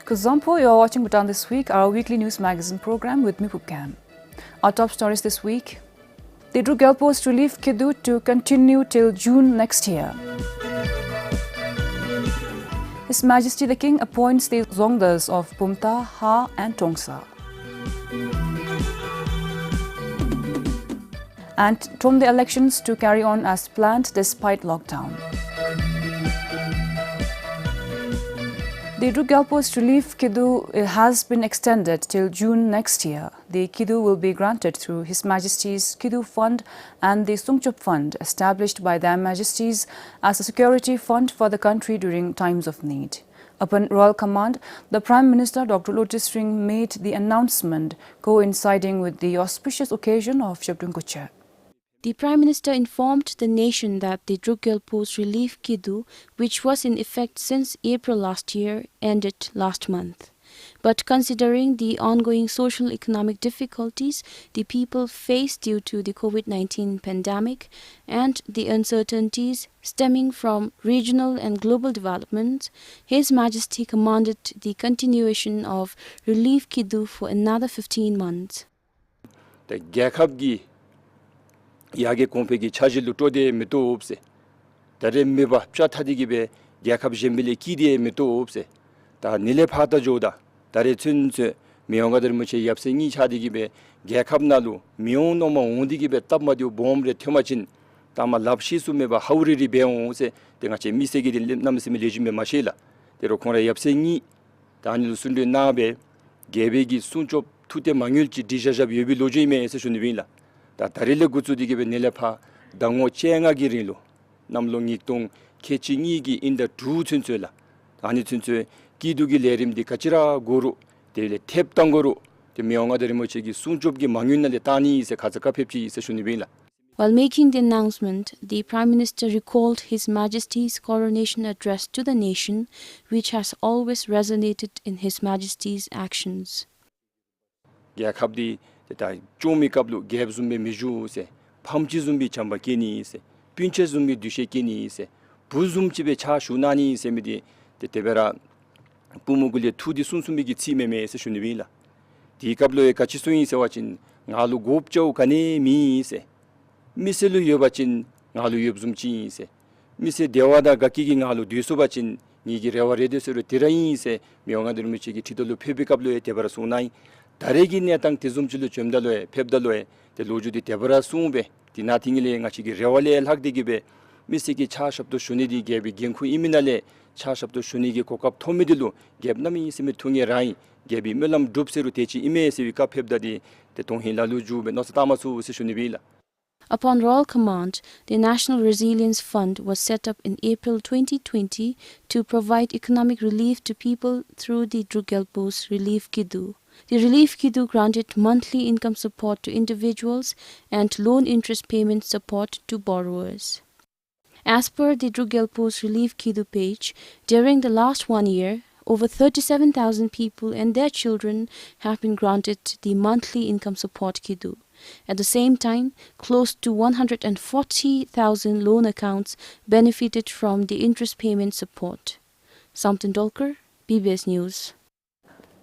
Kuzampo, you are watching Bhutan This Week, our weekly news magazine program with me, Pupkan. Our top stories this week. The Druk Post relief Kidu to continue till June next year. His Majesty the King appoints the Zongdas of Pumta, Ha and Tongsa. And Tom the elections to carry on as planned despite lockdown. The Druk Post relief Kidu has been extended till June next year. The Kidu will be granted through His Majesty's Kidu Fund and the Sungchup Fund, established by Their Majesties as a security fund for the country during times of need. Upon royal command, the Prime Minister Dr. Lotus Singh made the announcement coinciding with the auspicious occasion of Shabdunkucha. The Prime Minister informed the nation that the Druk Post relief Kidu, which was in effect since April last year, ended last month. But considering the ongoing social economic difficulties the people face due to the COVID-19 pandemic and the uncertainties stemming from regional and global developments, His Majesty commanded the continuation of relief Kidu for another 15 months. The Gyakabgi Yage Kompegi Chajil Tode Meto Opse. Tare Meba Chatadigibe, Gyakab Jembele Kide Meto Opse. Ta Nilepata Joda. Tare Tunse, Miongader Muche Yapsini Chadigibe, Gyakabnalu, Mionoma Undigibe Tabmadu Bombre Tomachin, Tama Lapshisu Meba Hauri Beonse, Dengache Misegi Namsimilejime Machela, the Rokora Yapsini, Daniel Sunde Nabe, Gebegi Suncho Tute Mangulchi Dijajab Yubilojime Seshunivilla. Da Tarille Gutsudigibe Nilepa, Dango Chenga Girilo, Namlongi Tong, Kechinigi in the True Tunsula, Anitunse, Kidugi Lerim di Kachira Guru, the Tep Tanguru, the Mionga de Mochigi, Sunjobgi Manguna de Tani is a Kazaka Pepsi Seshunivilla. While making the announcement, the Prime Minister recalled His Majesty's coronation address to the nation, which has always resonated in His Majesty's actions. Yakabdi, the Jomi Kablu gave Zumbi Miju, say, Pamchi Zumbi Chambakini, say, Pinche Zumbi Dushekini, say, Buzum Chibe Cha Shunani, Semidi, the Tevera Pumugule, two the Sunsumigi Tsime, Seshunivilla. The Kablo Kachisuin, say, watching Nalu Gopcho, Kane, me, say. Misselu Yobachin, Nalu Yobzumchi, say. Misse Dewada Gaki Nalu Dusubachin, Nigi Reva Redus Tirain, say, Mionga de Michigi Titolo Pibicablo, Teverasunai. Daregi Netang Tizumchulu Chemdaloe, Pebdaloe, the Loju di Tebra Sumbe, the Natingile, Achigi Revale, Hagdigibe, Missiki Chash up to Shunidi gave Genku Iminale, Chash up to Shunigi Kokap Tomidilu, gave Nami Simitungi Rai, gave Melam Dupseru Techi Ime Sivika Pebdadi, the Tonghila Luju, but not Tamasu Sishunivilla. Upon royal command, the National Resilience Fund was set up in April 2020 to provide economic relief to people through the Druk Post relief Kidu. The relief Kidu granted monthly income support to individuals and loan interest payment support to borrowers. As per the Druk Post relief Kidu page, during the last 1 year, over 37,000 people and their children have been granted the monthly income support Kidu. At the same time, close to 140,000 loan accounts benefited from the interest payment support. Samtin Dolkar, PBS News.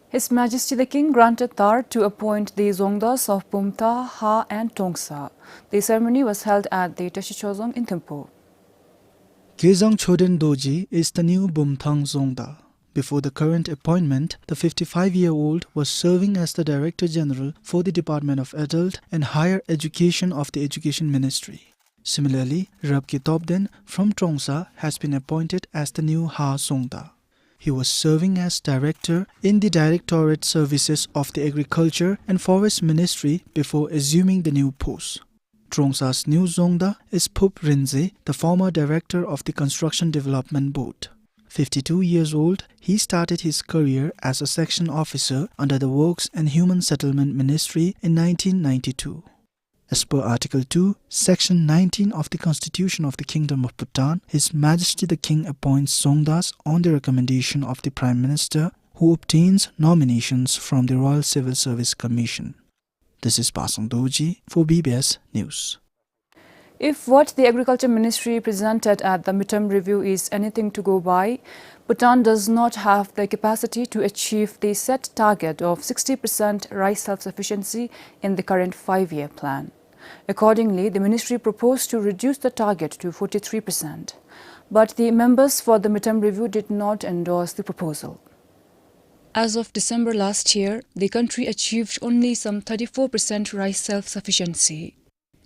His Majesty the King granted Thar to appoint the Zongdas of Pumta, Ha and Tongsa. The ceremony was held at the Tashichozong in Thimphu. Gezang Choden Doji is the new Bumthang Zongda. Before the current appointment, the 55-year-old was serving as the Director General for the Department of Adult and Higher Education of the Education Ministry. Similarly, Rabki Topden from Tongsa has been appointed as the new Ha Zongda. He was serving as Director in the Directorate Services of the Agriculture and Forest Ministry before assuming the new post. Tongsa's new Zongda is Pup Rinze, the former Director of the Construction Development Board. 52 years old, he started his career as a section officer under the Works and Human Settlement Ministry in 1992. As per Article 2, Section 19 of the Constitution of the Kingdom of Bhutan, His Majesty the King appoints Zongdas on the recommendation of the Prime Minister, who obtains nominations from the Royal Civil Service Commission. This is Pasang Doji for BBS News. If what the Agriculture Ministry presented at the midterm review is anything to go by, Bhutan does not have the capacity to achieve the set target of 60% rice self-sufficiency in the current 5-year plan. Accordingly, the ministry proposed to reduce the target to 43%. But the members for the midterm review did not endorse the proposal. As of December last year, the country achieved only some 34% rice self-sufficiency.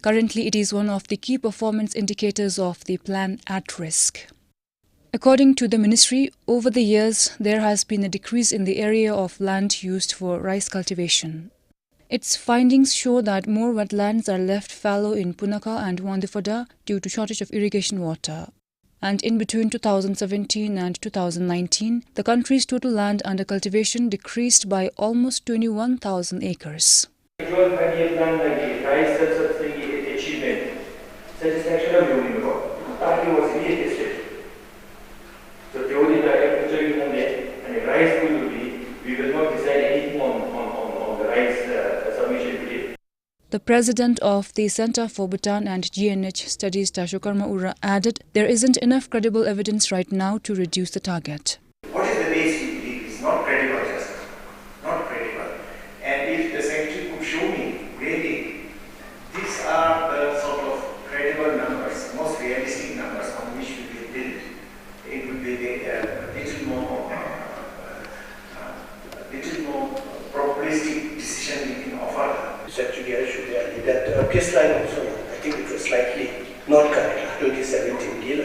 Currently, it is one of the key performance indicators of the plan at risk. According to the ministry, over the years, there has been a decrease in the area of land used for rice cultivation. Its findings show that more wetlands are left fallow in Punakha and Wandifoda due to shortage of irrigation water. And in between 2017 and 2019, the country's total land under cultivation decreased by almost 21,000 acres. Dual 5-year plan like rice self-sufficiency achievement, satisfaction of the target was readjusted. So the only agriculture and rice will be, we will not decide anything on the rice submission today. The president of the Center for Bhutan and GNH Studies, Tashokarma Ura, added there isn't enough credible evidence right now to reduce the target. What is the base you believe is not credible, just not credible. And if the secretary could show me, really, these are the sort of credible numbers, most realistic numbers on which we will build, it would be a little more probabilistic decision making of our. It's actually I should add that baseline also, I think it was slightly not correct, 2017 deal.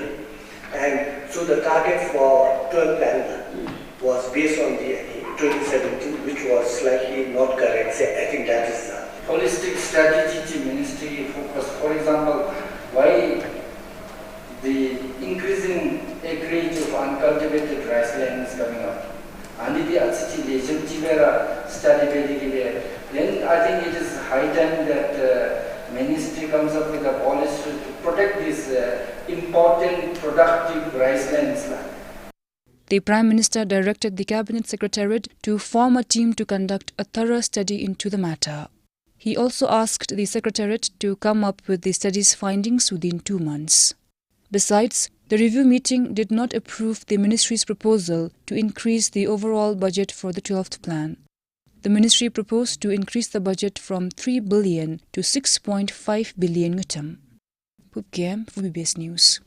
And so the target for 12 plan was based on the 2017, which was slightly not correct. So I think that is the holistic strategy ministry focus. For example, why the increasing acreage of uncultivated rice land is coming up. And the study then I think it is high time that ministry comes up with a policy to protect these important productive rice lands. The Prime Minister directed the Cabinet Secretariat to form a team to conduct a thorough study into the matter. He also asked the Secretariat to come up with the study's findings within 2 months. Besides, the review meeting did not approve the ministry's proposal to increase the overall budget for the 12th plan. The ministry proposed to increase the budget from 3 billion to 6.5 billion ngutam. Pupkem for BBS News.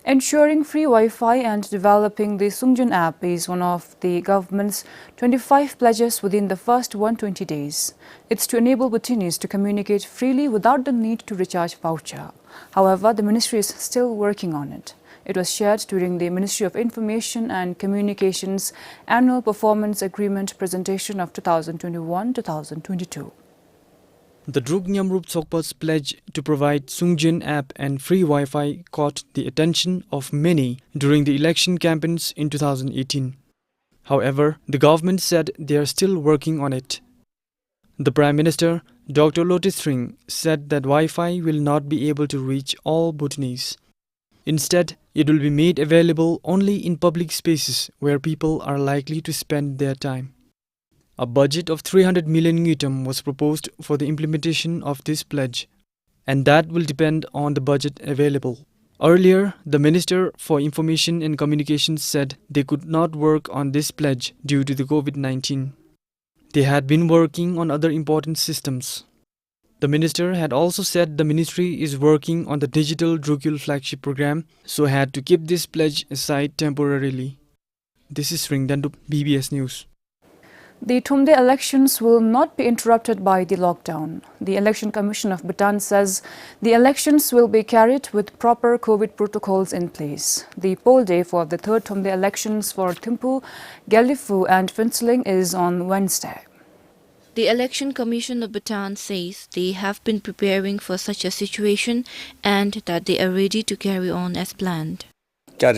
Ensuring free Wi-Fi and developing the Sungjun app is one of the government's 25 pledges within the first 120 days. It's to enable Bhutanese to communicate freely without the need to recharge voucher. However, the ministry is still working on it. It was shared during the Ministry of Information and Communications Annual Performance Agreement presentation of 2021-2022. The Druk Nyamrup Sokpa's pledge to provide Sungjin app and free Wi-Fi caught the attention of many during the election campaigns in 2018. However, the government said they are still working on it. The Prime Minister, Dr. Lotus Singh, said that Wi-Fi will not be able to reach all Bhutanese. Instead, it will be made available only in public spaces where people are likely to spend their time. A budget of 300 million ngutam was proposed for the implementation of this pledge, and that will depend on the budget available. Earlier, the Minister for Information and Communications said they could not work on this pledge due to the COVID-19. They had been working on other important systems. The minister had also said the ministry is working on the digital Drukgyal flagship program, so had to keep this pledge aside temporarily. This is Ringdandup, BBS News. The Thumde elections will not be interrupted by the lockdown. The Election Commission of Bhutan says the elections will be carried with proper COVID protocols in place. The poll day for the third Thumde elections for Thimphu, Gallifu and Phintsling is on Wednesday. The Election Commission of Bhutan says they have been preparing for such a situation and that they are ready to carry on as planned. There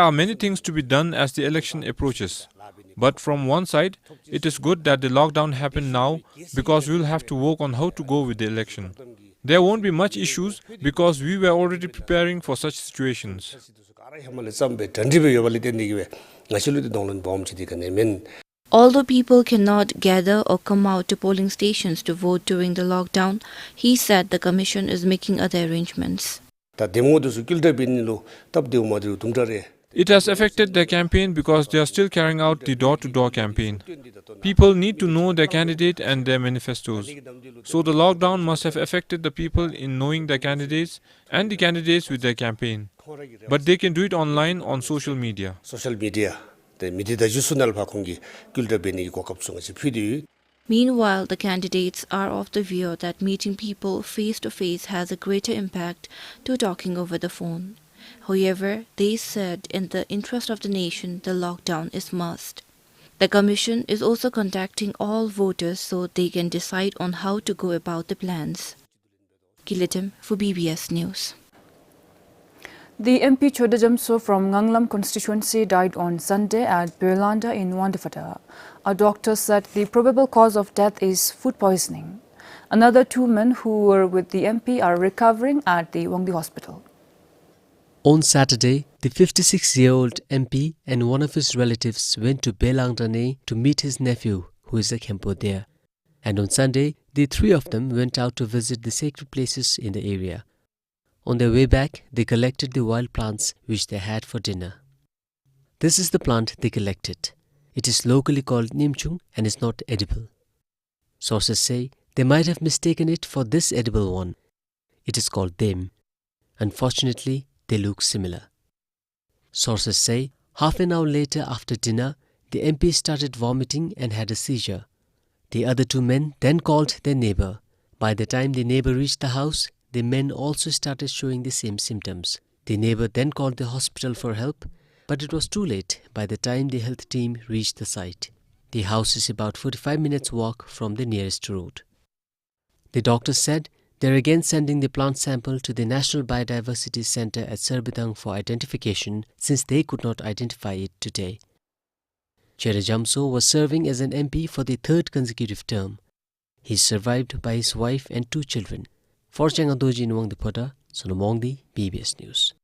are many things to be done as the election approaches. But from one side, it is good that the lockdown happened now because we will have to work on how to go with the election. There won't be much issues because we were already preparing for such situations. Although people cannot gather or come out to polling stations to vote during the lockdown, he said the commission is making other arrangements. It has affected their campaign because they are still carrying out the door-to-door campaign. People need to know their candidate and their manifestos. So the lockdown must have affected the people in knowing their candidates and the candidates with their campaign. But they can do it online on social media. Meanwhile, the candidates are of the view that meeting people face-to-face has a greater impact to talking over the phone. However, they said in the interest of the nation, the lockdown is must. The commission is also contacting all voters so they can decide on how to go about the plans. Kiletim for BBS News. The MP Chodajamso from Nganglam constituency died on Sunday at Berlanda in Wandifada. A doctor said the probable cause of death is food poisoning. Another 2 men who were with the MP are recovering at the Wangdi hospital. On Saturday, the 56-year-old MP and one of his relatives went to Belangdane to meet his nephew, who is a Kempo there. And on Sunday, the 3 of them went out to visit the sacred places in the area. On their way back, they collected the wild plants which they had for dinner. This is the plant they collected. It is locally called Nimchung and is not edible. Sources say they might have mistaken it for this edible one. It is called Dem. Unfortunately, they look similar. Sources say half an hour later after dinner, the MP started vomiting and had a seizure. The other 2 men then called their neighbor. By the time the neighbor reached the house, the men also started showing the same symptoms. The neighbor then called the hospital for help, but it was too late by the time the health team reached the site. The house is about 45 minutes walk from the nearest road. The doctor said they're again sending the plant sample to the National Biodiversity Center at Serbitang for identification since they could not identify it today. Cherajamso was serving as an MP for the 3rd consecutive term. He is survived by his wife and 2 children. For Changadoji in Wangdipoda, Sonomongdi, BBS News.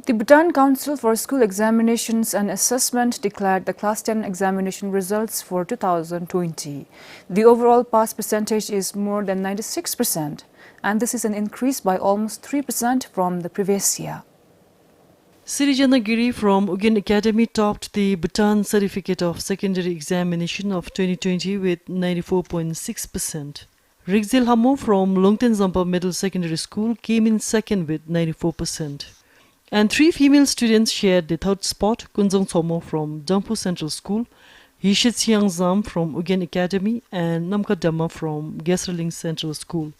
The Bhutan Council for School Examinations and Assessment declared the Class 10 examination results for 2020. The overall pass percentage is more than 96%, and this is an increase by almost 3% from the previous year. Sirijanagiri from Ugen Academy topped the Bhutan Certificate of Secondary Examination of 2020 with 94.6%. Rigzil Hamo from Longten Zampa Middle Secondary School came in second with 94%. And 3 female students shared the 3rd spot, Kunzong Somo from Jampu Central School, Hishit Siang Zam from Ugen Academy, and Namka Dhamma from Gesraling Central School.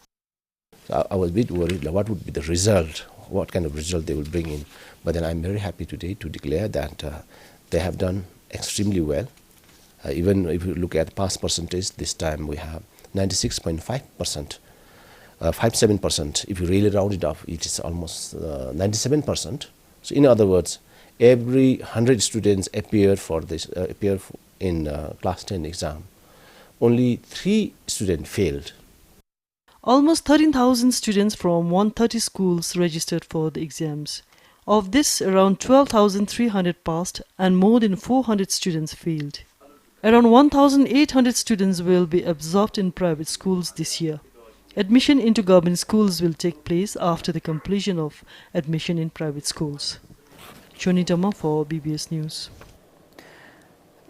I was a bit worried what would be the result, what kind of result they will bring in. But then I'm very happy today to declare that they have done extremely well. Even if you look at pass percentage, this time we have 96.5%, 57%. If you really round it up, it is almost 97%. So in other words, every 100 students appear in class 10 exam. Only 3 students failed. Almost 13,000 students from 130 schools registered for the exams. Of this, around 12,300 passed and more than 400 students failed. Around 1,800 students will be absorbed in private schools this year. Admission into government schools will take place after the completion of admission in private schools. Choni Dhamma for BBS News.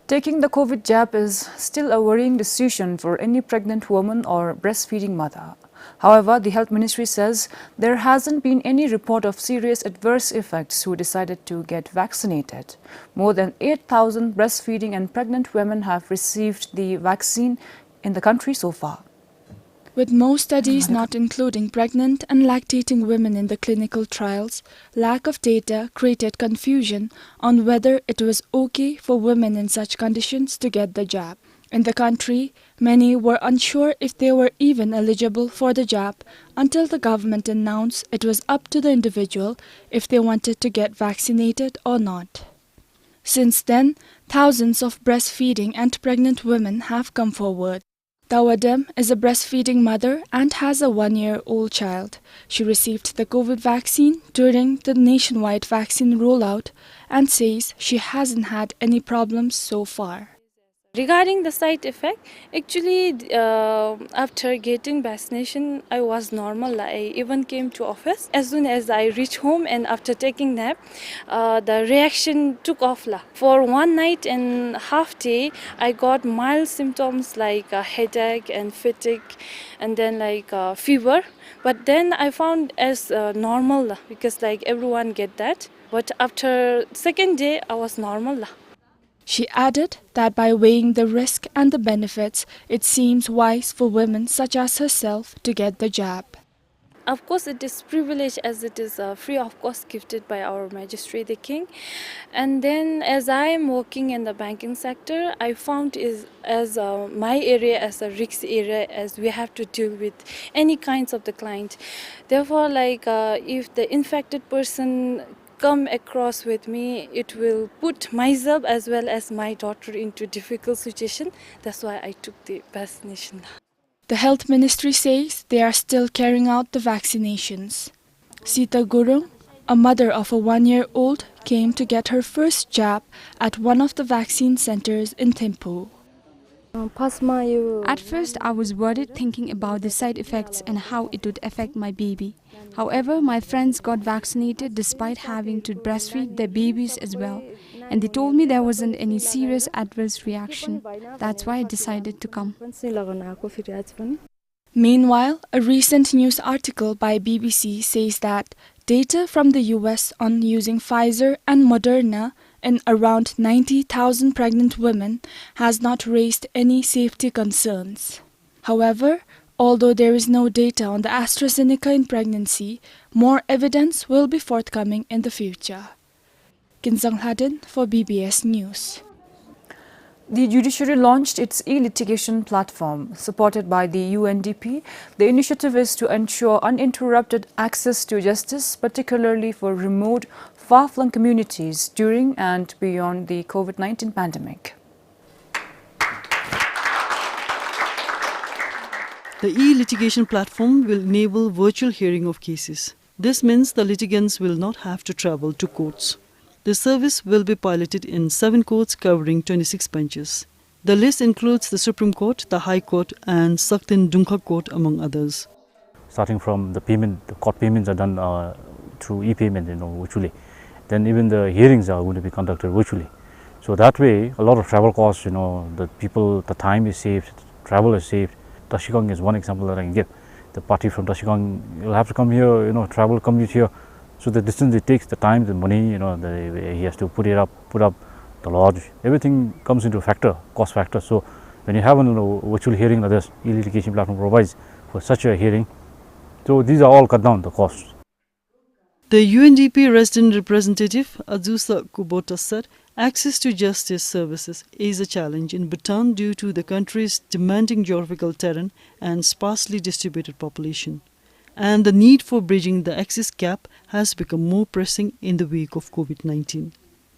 Taking the COVID jab is still a worrying decision for any pregnant woman or breastfeeding mother. However, the Health Ministry says there hasn't been any report of serious adverse effects who decided to get vaccinated. More than 8,000 breastfeeding and pregnant women have received the vaccine in the country so far. With most studies not including pregnant and lactating women in the clinical trials, lack of data created confusion on whether it was okay for women in such conditions to get the jab. In the country, many were unsure if they were even eligible for the jab until the government announced it was up to the individual if they wanted to get vaccinated or not. Since then, thousands of breastfeeding and pregnant women have come forward. Tawadem is a breastfeeding mother and has a 1-year-old child. She received the COVID vaccine during the nationwide vaccine rollout and says she hasn't had any problems so far. Regarding the side effect, actually, after getting vaccination, I was normal. I even came to office. As soon as I reached home and after taking nap, the reaction took off. For one night and half day, I got mild symptoms like headache and fatigue, and then like fever. But then I found as normal because like everyone get that. But after second day, I was normal. She added that by weighing the risk and the benefits, it seems wise for women such as herself to get the jab. Of course, it is privilege as it is free of cost gifted by our Majesty the King. And then as I am working in the banking sector, I found as my area as a risk area as we have to deal with any kinds of the client. Therefore, like if the infected person come across with me, it will put myself as well as my daughter into difficult situation. That's why I took the vaccination. The health ministry says they are still carrying out the vaccinations. Sita Gurung, a mother of a 1-year-old, came to get her first jab at one of the vaccine centers in Thimphu. At first, I was worried thinking about the side effects and how it would affect my baby. However, my friends got vaccinated despite having to breastfeed their babies as well. And they told me there wasn't any serious adverse reaction. That's why I decided to come. Meanwhile, a recent news article by BBC says that data from the US on using Pfizer and Moderna in around 90,000 pregnant women has not raised any safety concerns. However, although there is no data on the AstraZeneca in pregnancy, more evidence will be forthcoming in the future. Kinsang Hadin for BBS News. The judiciary launched its e-litigation platform. Supported by the UNDP, the initiative is to ensure uninterrupted access to justice, particularly for remote, far-flung communities during and beyond the COVID-19 pandemic. The e-litigation platform will enable virtual hearing of cases. This means the litigants will not have to travel to courts. The service will be piloted in 7 courts covering 26 benches. The list includes the Supreme Court, the High Court and Saktin Dungkhak Court among others. Starting from the payment, the court payments are done through e-payment, virtually. Then even the hearings are going to be conducted virtually. So that way, a lot of travel costs, the time is saved, travel is saved. Tashikang is one example that I can give. The party from Tashikang will have to come here, travel, commute here. So the distance it takes, the time, the money, he has to put up the lodge. Everything comes into factor, cost factor. So when you have a virtual hearing like this, e-litigation platform provides for such a hearing. So these are all cut down the costs. The UNDP resident representative Azusa Kubota said access to justice services is a challenge in Bhutan due to the country's demanding geographical terrain and sparsely distributed population. And the need for bridging the access gap has become more pressing in the wake of COVID-19.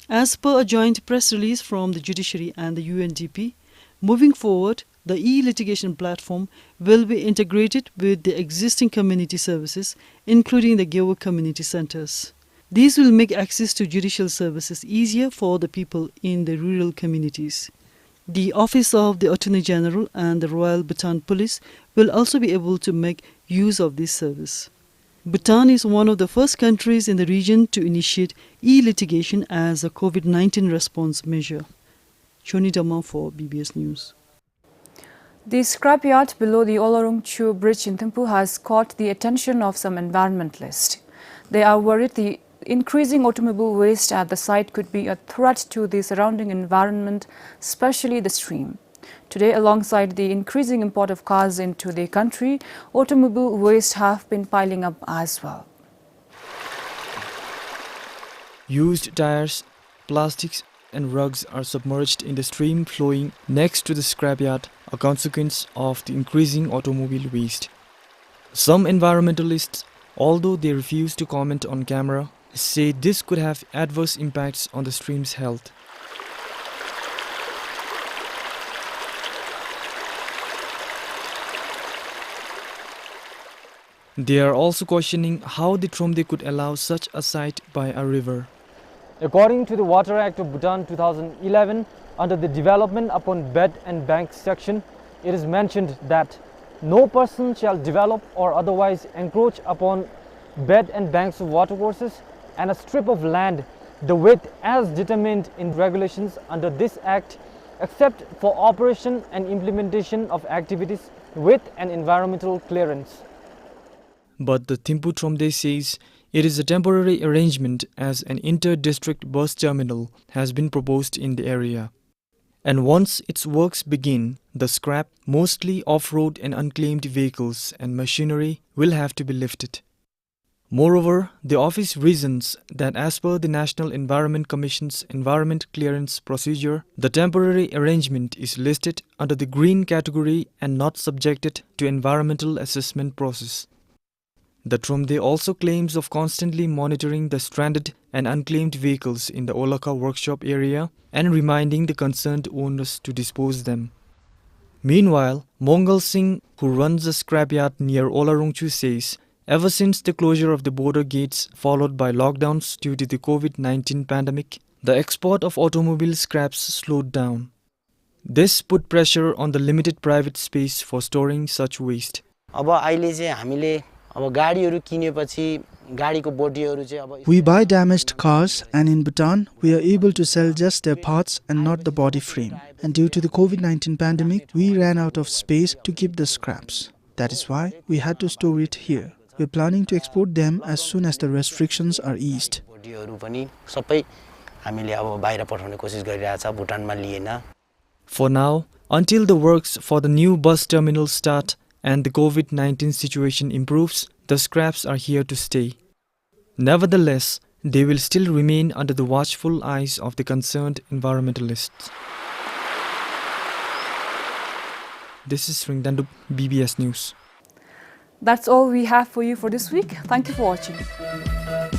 As per a joint press release from the judiciary and the UNDP, moving forward, the e-litigation platform will be integrated with the existing community services, including the Gyewa community centers. These will make access to judicial services easier for the people in the rural communities. The Office of the Attorney General and the Royal Bhutan Police will also be able to make use of this service. Bhutan is one of the first countries in the region to initiate e-litigation as a COVID-19 response measure. Choni Dama for BBS News. The scrapyard below the Olorungchu Bridge in Thimphu has caught the attention of some environmentalists. They are worried the increasing automobile waste at the site could be a threat to the surrounding environment, especially the stream. Today, alongside the increasing import of cars into the country, automobile waste have been piling up as well. Used tires, plastics and rugs are submerged in the stream flowing next to the scrapyard, a consequence of the increasing automobile waste. Some environmentalists, although they refuse to comment on camera, say this could have adverse impacts on the stream's health. They are also questioning how the Tromde could allow such a site by a river. According to the Water Act of Bhutan 2011, under the development upon bed and bank section, it is mentioned that no person shall develop or otherwise encroach upon bed and banks of watercourses and a strip of land the width as determined in regulations under this act, except for operation and implementation of activities with an environmental clearance. But the Thimphu Tromde says it is a temporary arrangement as an inter-district bus terminal has been proposed in the area. And once its works begin, the scrap, mostly off-road and unclaimed vehicles and machinery will have to be lifted. Moreover, the office reasons that as per the National Environment Commission's environment clearance procedure, the temporary arrangement is listed under the green category and not subjected to environmental assessment process. The Tromde also claims of constantly monitoring the stranded and unclaimed vehicles in the Olaka workshop area and reminding the concerned owners to dispose them. Meanwhile, Mongal Singh, who runs a scrapyard near Olarungchu, says ever since the closure of the border gates followed by lockdowns due to the COVID-19 pandemic, the export of automobile scraps slowed down. This put pressure on the limited private space for storing such waste. We buy damaged cars, and in Bhutan, we are able to sell just their parts and not the body frame. And due to the COVID-19 pandemic, we ran out of space to keep the scraps. That is why we had to store it here. We're planning to export them as soon as the restrictions are eased. For now, until the works for the new bus terminal start and the COVID-19 situation improves, the scraps are here to stay. Nevertheless, they will still remain under the watchful eyes of the concerned environmentalists. This is Ringdandup, BBS News. That's all we have for you for this week. Thank you for watching.